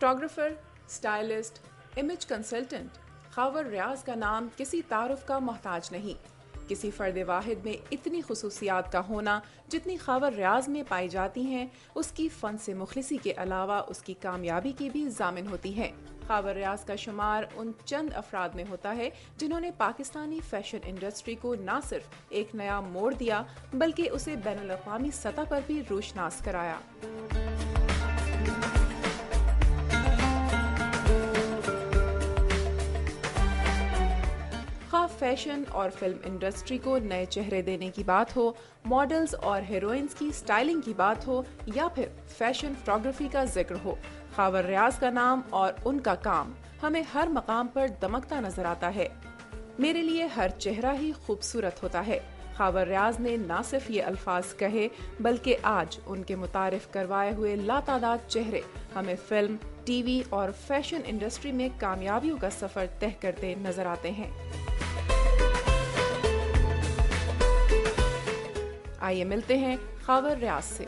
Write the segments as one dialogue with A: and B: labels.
A: Photographer, stylist, image consultant, Khawar Riaz का नाम किसी तारुफ का मोहताज नहीं। किसी फ़र्द वाहिद में इतनी खुसूसियात का होना जितनी खावर रियाज में पाई जाती हैं, उसकी फ़न से मुखलिसी के अलावा उसकी कामयाबी की भी ज़ामिन होती हैं। खावर रियाज का शुमार उन चंद अफराद में होता है जिन्होंने पाकिस्तानी फैशन इंडस्ट्री को न सिर्फ एक नया मोड़ दिया बल्कि उसे बैनुल अक़वामी सतह पर भी रोशनास कराया। फैशन और फिल्म इंडस्ट्री को नए चेहरे देने की बात हो, मॉडल्स और हीरोइंस की स्टाइलिंग की बात हो या फिर फैशन फोटोग्राफी का जिक्र हो, खावर रियाज का नाम और उनका काम हमें हर मकाम पर दमकता नजर आता है। मेरे लिए हर चेहरा ही खूबसूरत होता है। खावर रियाज ने न सिर्फ ये अल्फाज कहे बल्कि आज उनके मुतारिफ करवाए हुए लातादाद चेहरे हमें फिल्म, टीवी और फैशन इंडस्ट्री में कामयाबियों का सफर तय करते नजर आते हैं। आइए मिलते हैं खावर रियाज से।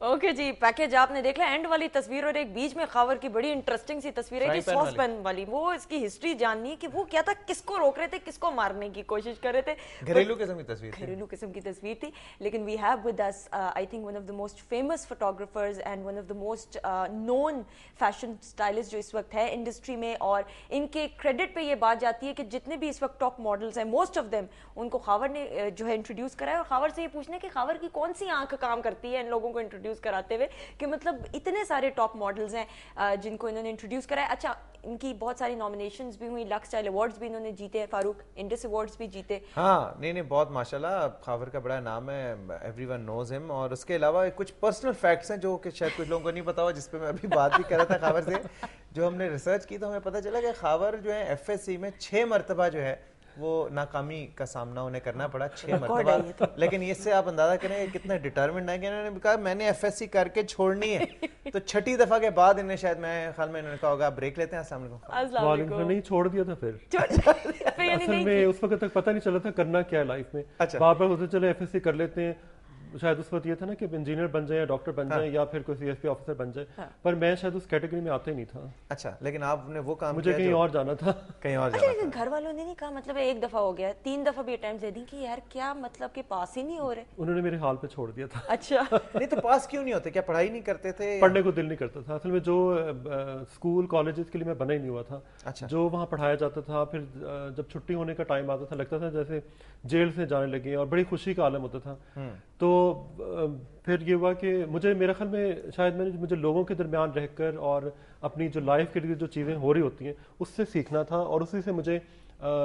B: ओके जी, पैकेज आपने देख लिया, एंड वाली तस्वीर और एक बीच में खावर की बड़ी इंटरेस्टिंग सी तस्वीर है कि सॉस पैन वाली, वो इसकी हिस्ट्री जाननी कि वो क्या था, किसको रोक रहे थे, किसको मारने की कोशिश कर रहे थे।
C: घरेलू किस्म की तस्वीर थी,
B: घरेलू किस्म की तस्वीर थी। लेकिन we have with us I think one of the most famous photographers and one of the most known fashion stylist जो इस वक्त है इंडस्ट्री में, और इनके क्रेडिट पे ये बात जाती है कि जितने भी इस वक्त टॉप मॉडल्स हैं, मोस्ट ऑफ देम उनको खावर ने जो है इंट्रोड्यूस कराया। और खावर से ये पूछना कि खावर की कौन सी आंख काम करती है इन लोगों को इंट्रोड्यूस कराते हुए, कि मतलब इतने सारे टॉप मॉडल्स हैं जिनको इन्होंने इंट्रोड्यूस कराया। अच्छा, इनकी बहुत सारी नॉमिनेशंस भी हुई, लक्स स्टाइल अवार्ड्स भी इन्होंने जीते हैं, फारूक इंडस अवार्ड्स भी जीते।
C: हाँ, नहीं बहुत माशाल्लाह, खावर का बड़ा नाम है, एवरीवन नोज हिम। और उसके अलावा कुछ पर्सनल फैक्ट्स हैं जो कि शायद कुछ लोगों को नहीं पता हो, जिस पे मैं अभी बात भी कर रहा था खावर से। जो हमने रिसर्च की तो हमें पता चला कि खावर जो है FSC में 6 मरतबा जो है वो नाकामी का सामना उन्हें करना पड़ा, 6 मरतबा। लेकिन इससे आप अंदाजा करें कितना डिटर्मिन्ड है कि इन्होंने कहा मैंने FSC करके छोड़नी है। तो 6ठी दफा के बाद इन्हें शायद मैं ख्याल में इन्होंने कहा होगा ब्रेक लेते हैं। अस्सलाम वालेकुम।
D: नहीं, छोड़ दिया था फिर असल में उस वक्त तक पता नहीं चला था करना क्या है लाइफ में। बार बार होते चले FSC कर लेते हैं, शायद उस वक्त ये था ना कि इंजीनियर बन जाए या डॉक्टर बन जाए या फिर कोई CSP ऑफिसर बन जाए, पर मैं शायद उस कैटेगरी में आता ही नहीं था।
C: अच्छा, लेकिन आपने वो काम
D: मुझे कहीं और जाना था,
C: कहीं और
B: जाना था। घर वालों ने नहीं कहा, मतलब एक दफा हो गया, 3 दफा भी अटेम्प्ट दे दी कि यार क्या मतलब कि पास ही नहीं हो रहे?
D: उन्होंने मेरे हाल पे छोड़ दिया था।
B: अच्छा
C: नहीं तो पास क्यों नहीं होते, क्या पढ़ाई नहीं करते थे?
D: पढ़ने को दिल नहीं करता था असल में, जो स्कूल कॉलेजेस के लिए मैं बना ही नहीं हुआ था।
C: अच्छा।
D: जो वहाँ पढ़ाया जाता था, फिर जब छुट्टी होने का टाइम आता था लगता था जैसे जेल से जाने लगे और बड़ी खुशी का आलम होता था। तो फिर ये हुआ कि मेरा ख्याल में शायद मुझे लोगों के दरमियान रहकर और अपनी जो लाइफ के लिए जो चीज़ें हो रही होती हैं उससे सीखना था, और उसी से मुझे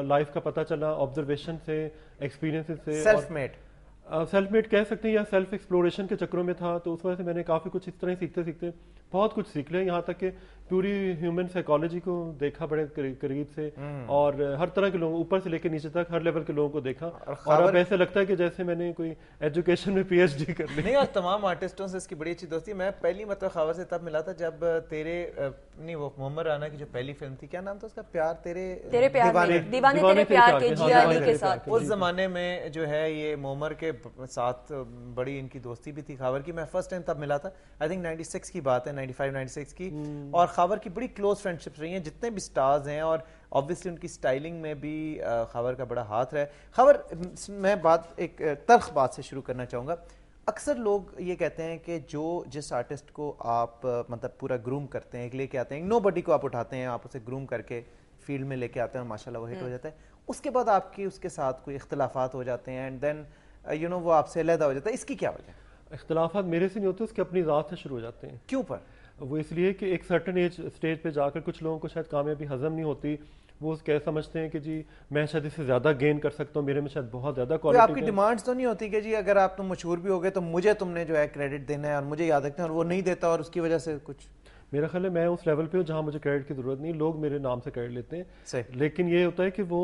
D: लाइफ का पता चला, ऑब्जर्वेशन से, एक्सपीरियंसेस से। सेल्फ मेड कह सकते हैं या सेल्फ एक्सप्लोरेशन के चक्रों में था, तो उस वजह से मैंने काफ़ी कुछ इस तरह सीखते सीखते बहुत कुछ सीख लिया, यहाँ तक कि पूरी ह्यूमन साइकोलॉजी को देखा बड़े करीब से, और हर तरह के लोगों, ऊपर से लेकर नीचे तक हर लेवल के लोगों को देखा, और अब ऐसे लगता है कि जैसे मैंने कोई एजुकेशन में PhD कर ली।
C: नहीं, और तमाम आर्टिस्टों से इसकी बड़ी अच्छी दोस्ती। मैं पहली मतलब खावर से तब मिला था जब वो मोहम्मद राना की जो पहली फिल्म थी, क्या नाम था उसका, प्यार तेरे
B: दीवाने तेरे प्यार के, जिया अली के साथ।
C: उस जमाने में जो है ये मोहम्मद के साथ बड़ी इनकी दोस्ती भी थी खावर की। मैं फर्स्ट टाइम तब मिला था, आई थिंक 96 की बात है, 95-96 की। और खावर की बड़ी क्लोज फ्रेंडशिप्स रही हैं जितने भी स्टार्स हैं, और ऑब्वियसली उनकी स्टाइलिंग में भी खावर का बड़ा हाथ रहा है। खावर, मैं बात एक तल्ख बात से शुरू करना चाहूँगा। अक्सर लोग ये कहते हैं कि जिस आर्टिस्ट को आप मतलब पूरा ग्रूम करते हैं, लेके आते हैं, नोबडी को आप उठाते हैं, आप उसे ग्रूम करके फील्ड में लेके आते हैं और माशाल्लाह वो हिट हो जाता है, उसके बाद आपकी उसके साथ कोई इख्तलाफात हो जाते हैं एंड देन वो आपसे अलहदा हो जाता है, इसकी क्या वजह है?
D: इख्तलाफात मेरे से नहीं होते, उसके अपनी ज़ात से शुरू हो जाते हैं।
C: क्यों पर?
D: वो इसलिए कि एक सर्टन स्टेज पे जाकर कुछ लोगों को शायद कामयाबी हजम नहीं होती, वो क्या समझते हैं कि जी मैं शायद इससे ज़्यादा गेन कर सकता हूँ, मेरे में शायद बहुत ज़्यादा क्वालिटी।
C: आपकी डिमांड्स तो नहीं होती कि जी अगर आप तुम मशहूर भी हो गए तो मुझे तुमने जो है क्रेडिट देना है और मुझे याद रखना है, और वो नहीं देता और उसकी वजह से कुछ?
D: मेरा ख्याल है मैं उस लेवल पे हूँ जहाँ मुझे क्रेडिट की ज़रूरत नहीं, लोग मेरे नाम से क्रेडिट लेते हैं। लेकिन ये होता है कि वो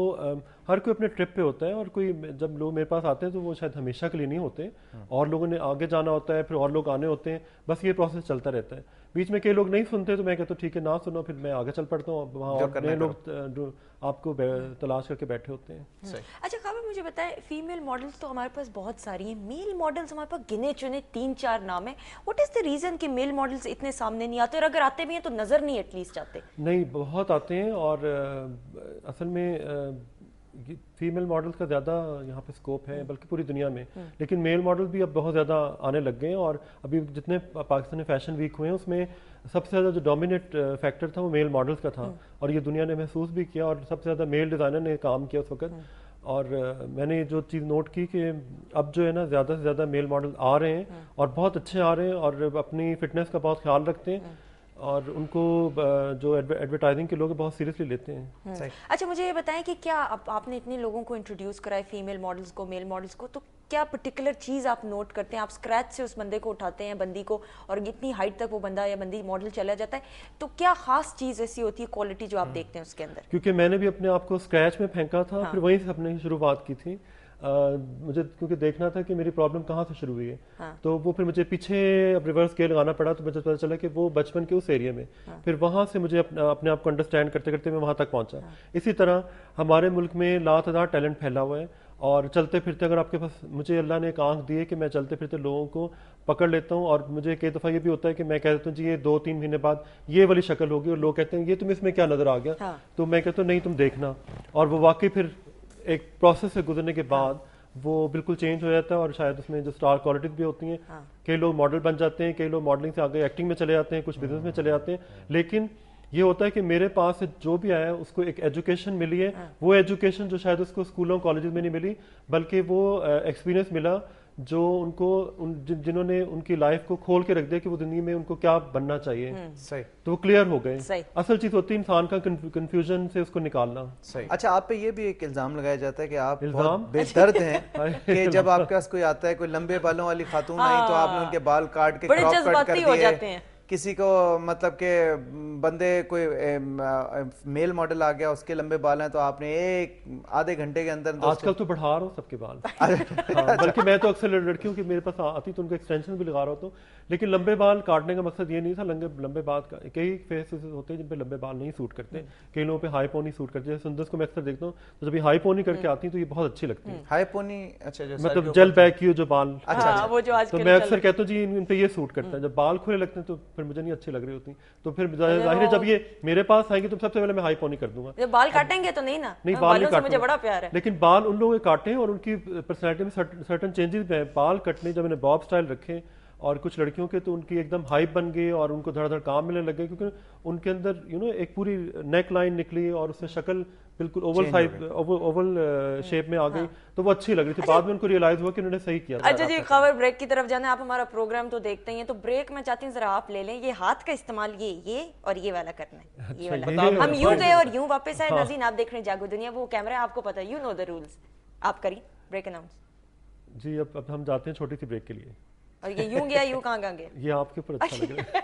D: हर कोई अपने ट्रिप पे होता है, और कोई जब लोग मेरे पास आते हैं तो वो शायद हमेशा के लिए नहीं होते, और लोगों ने आगे जाना होता है, फिर और लोग आने होते हैं, बस ये प्रोसेस चलता रहता है। बीच में कई लोग नहीं सुनते तो मैं कहता हूँ ठीक है ना सुनो, फिर मैं आगे चल पड़ता हूँ, वहाँ नए लोग آپ کو تلاش کر کے بیٹھے ہوتے ہیں.
B: اچھا خابر مجھے بتائیں, فیمیل ماڈلز تو ہمارے پاس بہت ساری ہیں, میل ماڈلز ہمارے پاس گنے چنے 3-4 نام ہیں. واٹ از دا ریزن کہ میل ماڈلز اتنے سامنے نہیں آتے, اور اگر آتے بھی ہیں تو نظر نہیں ایٹ لیسٹ آتے؟
D: نہیں, بہت آتے ہیں, اور اصل میں فیمیل ماڈلز کا زیادہ یہاں پہ اسکوپ ہے بلکہ پوری دنیا میں, لیکن میل ماڈل بھی اب بہت زیادہ آنے لگ گئے ہیں. اور ابھی جتنے پاکستانی فیشن ویک ہوئے ہیں اس میں سب سے زیادہ جو ڈومینیٹ فیکٹر تھا وہ میل ماڈلز کا تھا, اور یہ دنیا نے محسوس بھی کیا, اور سب سے زیادہ میل ڈیزائنر نے کام کیا اس وقت. اور میں نے جو چیز نوٹ کی کہ اب جو ہے نا زیادہ سے زیادہ میل ماڈل آ رہے ہیں, اور بہت اچھے آ رہے ہیں, اور اپنی فٹنس کا بہت خیال رکھتے ہیں, اور ان کو جو ایڈورٹائزنگ کے لوگ بہت سیریسلی لیتے ہیں.
B: اچھا مجھے یہ بتائیں کہ کیا آپ نے اتنے لوگوں کو انٹروڈیوس کرائے, فیمیل ماڈلز کو, میل ماڈلز کو, تو کیا پرٹیکولر چیز آپ نوٹ کرتے ہیں؟ آپ اسکریچ سے اس بندے کو اٹھاتے ہیں, بندی کو, اور اتنی ہائٹ تک وہ بندہ یا بندی ماڈل چلا جاتا ہے, تو کیا خاص چیز ایسی ہوتی ہے, کوالٹی جو آپ دیکھتے ہیں اس کے اندر؟
D: کیونکہ میں نے بھی اپنے آپ کو اسکریچ میں پھینکا تھا, پھر وہیں سے اپنے شروعات کی تھی. مجھے کیونکہ دیکھنا تھا کہ میری پرابلم کہاں سے شروع ہوئی ہے, تو وہ پھر مجھے پیچھے اب ریورس گیئر لگانا پڑا, تو مجھے پتا چلا کہ وہ بچپن کے اس ایریا میں, پھر وہاں سے مجھے اپنے آپ کو انڈرسٹینڈ کرتے کرتے میں وہاں تک پہنچا. اسی طرح ہمارے ملک میں لاتعداد ٹیلنٹ پھیلا ہوا ہے, اور چلتے پھرتے اگر آپ کے پاس, مجھے اللہ نے ایک آنکھ دی ہے کہ میں چلتے پھرتے لوگوں کو پکڑ لیتا ہوں, اور مجھے کئی دفعہ یہ بھی ہوتا ہے کہ میں کہہ دیتا ہوں جی یہ 2-3 مہینے بعد یہ والی شکل ہوگی, اور لوگ کہتے ہیں یہ تم اس میں کیا نظر آ گیا, تو میں کہتا ہوں نہیں تم دیکھنا, اور وہ واقعی پھر ایک پروسیس سے گزرنے کے بعد وہ بالکل چینج ہو جاتا ہے. اور شاید اس میں جو اسٹار کوالٹیز بھی ہوتی ہیں, کئی لوگ ماڈل بن جاتے ہیں, کئی لوگ ماڈلنگ سے آگے ایکٹنگ میں چلے جاتے ہیں, کچھ بزنس میں چلے جاتے ہیں, لیکن یہ ہوتا ہے کہ میرے پاس جو بھی آیا ہے اس کو ایک ایجوکیشن ملی ہے, وہ ایجوکیشن جو شاید اس کو اسکولوں کالجز میں نہیں ملی, بلکہ وہ ایکسپیرینس ملا جو ان کو جنہوں نے ان کی لائف کو کھول کے رکھ دیا کہ وہ زندگی میں ان کو کیا بننا چاہیے,
C: صحیح,
D: تو وہ کلیئر ہو گئے. اصل چیز ہوتی ہے انسان کا کنفیوژن سے اس کو نکالنا.
C: صحیح. اچھا آپ پہ یہ بھی ایک الزام لگایا جاتا ہے کہ آپ بہت بے درد ہیں کہ جب آپ کے پاس کوئی آتا ہے, کوئی لمبے بالوں والی خاتون آئی تو آپ نے ان کے بال کاٹ کے کراپ کٹ کر دیے, کسی کو مطلب کہ بندے کوئی میل ماڈل آ گیا اس کے لمبے بال ہیں تو آپ نے ایک آدھے گھنٹے کے اندر.
D: آج کل تو بڑھا رہا ہوں سب کے بال, بلکہ میں تو اکثر لڑکیوں کے میرے پاس آتی تو ان کو ایکسٹینشن بھی لگا رہا ہوتا ہوں, لیکن لمبے بال کاٹنے کا مقصد یہ نہیں تھا. لمبے بال کئی فیسز ہوتے ہیں جن پہ لمبے بال نہیں سوٹ کرتے, کئی لوگوں پہ ہائی پونی سوٹ کرتے ہیں. سندس کو میں اکثر دیکھتا ہوں تو جب یہ ہائی پونی کر کے آتی ہیں تو یہ بہت اچھی لگتی ہے.
C: ہائی پونی, اچھا
D: مطلب جیل بیک کی جو بال,
B: تو
D: میں اکثر کہتا ہوں جی ان پہ یہ سوٹ کرتا ہے. جب بال کھلے لگتے ہیں تو پھر مجھے نہیں اچھے لگ رہے ہوتی, تو پھر ظاہر ہے جب یہ میرے پاس آئیں گے تو سب سے پہلے میں ہائی پونی کر دوں گا.
B: جب بال کاٹیں گے تو نہیں نا,
D: نہیں بال نہیں
B: مجھے بڑا پیار ہے,
D: لیکن بال ان لوگوں کے کاٹے ہیں اور ان کی پرسنالٹی میں سرٹن چینجز ہیں. بال کٹنے جب میں نے باب سٹائل رکھے, اور کچھ لڑکیوں کے تو ان کی ایک دم ہائپ بن گئی اور ان کو دھڑ دھڑ کام ملنے لگ گئے, کیونکہ ان کے اندر ایک پوری نیک لائن نکلی اور اس سے شکل بالکل اوول شیپ میں آ گئی, تو وہ اچھی لگ رہی تھی. بعد میں ان کو ریئلائز ہوا کہ انہوں نے صحیح کیا.
B: اچھا جی, خبر بریک کی طرف جانا ہے. آپ ہمارا پروگرام تو دیکھتے ہیں, تو بریک میں چاہتی ہوں ذرا آپ لے لیں, یہ ہاتھ کا استعمال یہ اور یہ والا کرنا ہے, یہ والا ہم یوں گئے اور یوں واپس آئے. ناظرین آپ دیکھ رہے ہیں جاگو دنیا, وہ کیمرہ آپ کو پتا ہے, یو نو دا رولز. آپ کریے بریک اناؤنس.
D: جی اب ہم جاتے ہیں چھوٹی سی بریک کے لیے.
B: اور یہ یوں گیا, یوں کہاں گیا,
D: یہ آپ کے اوپر اچھا لگ رہا ہے.